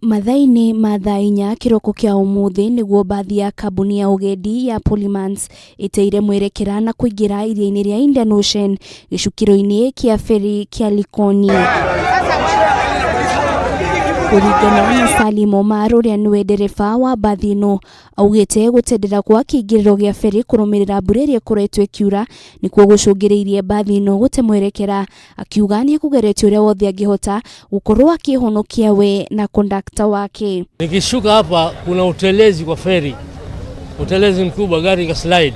Mathaa-ini ma thaa 4 kiroko kia umuthi niguo mbathi ya kambuni ya agendi ya Pollmans iteire mwerekera na kuingira iria-ini ria Indian Ocean gicukiro-ini kia Ferry kia Likoni. Kuringana na Salim Omar uria niwe ndereba wa mbathi ino, augite gutendera kwa kingiriro gia Ferry kurumirira mbura iria ikoretwo ikiura nikuo gucungiriirie mbathi ino gute mwerekera, akiuga ni akugeretie uria wothe angihota gukorwo akihonokia we na conductor wake. Nikishuka hapa kuna utelezi kwa Ferry, utelezi mkubwa, gari ka slide,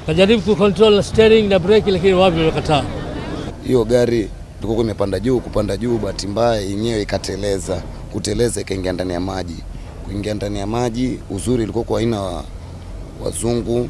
kajaribu ku control na steering na brake, lakini wapi wamekataa. Hiyo gari tulikuwa imepanda juu, kupanda juu, bahati mbaya yenyewe ikateleza, kuteleza ikaingia ndani ya maji. Kuingia ndani ya maji, uzuri ilikuwa kwa aina wazungu,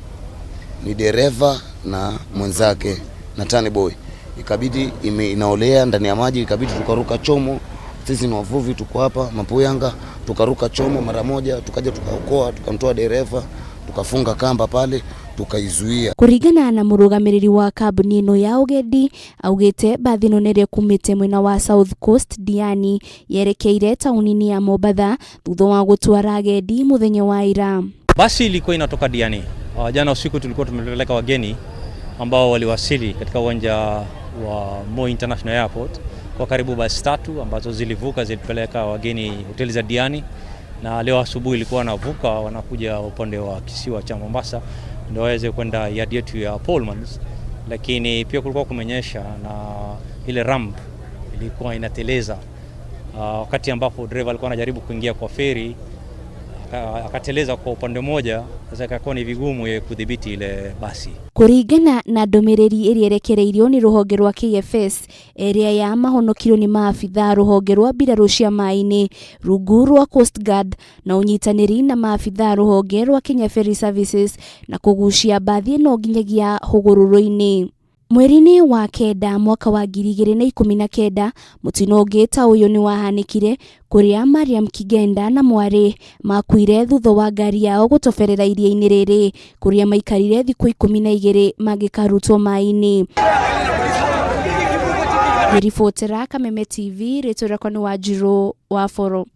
ni dereva na mwenzake na tani boy. Ikabidi inaolea ndani ya maji, ikabidi tukaruka chomo. Sisi ni wavuvi, tuko hapa Mapuyanga, tukaruka chomo mara moja, tukaja tukaokoa, tukamtoa dereva, tukafunga kamba pale, tukaizuia. Kuringana na murugamiriri wa kambuni ino ya agendi, augite mbathi ino nere kumite mwena wa South Coast Diani yerekeire taunini ya Mombasa thutha wa gutwara agendi muthenya wa ira. Basi ilikuwa inatoka Diani. Jana usiku tulikuwa tumepeleka wageni ambao waliwasili katika uwanja wa Moi International Airport kwa karibu basi 3 ambazo zilivuka, zilipeleka wageni hoteli za Diani, na leo asubuhi ilikuwa wanavuka wanakuja upande wa kisiwa cha Mombasa ndio waweze kwenda yard yetu ya Pollmans. Lakini pia kulikuwa kumenyesha na ile ramp ilikuwa inateleza. Wakati ambapo driver alikuwa anajaribu kuingia kwa ferry akateleza kwa upande mmoja, sasa ikakuwa ni vigumu kudhibiti ile basi. Kuringana na ndomereri irirekereirio ni ruhonge rwa KFS, area ya mahonokire ni maafitha ruhonge rwa mbirarũ cia maai-ini rungu rwa Coast Guard na unyitaniri na maafitha ruhonge rwa Kenya Ferry Services na kugucia mbathi ino nginyagia hũgũrũrũ-ini. Mweri-ini wa kenda mwaka wa 2019 mutino ũngĩ ta ũyũ ni wahanĩkire kuria Mariam Kigenda na mwari makuire thutha wa ngari yao gutoberera iria-ini rĩrĩ kuria maikarire thikũ 12 magikarutwo maai-ini. Ribotera Kameme TV, rĩtwa rĩakwa nĩ Wanjirũ wa Foro.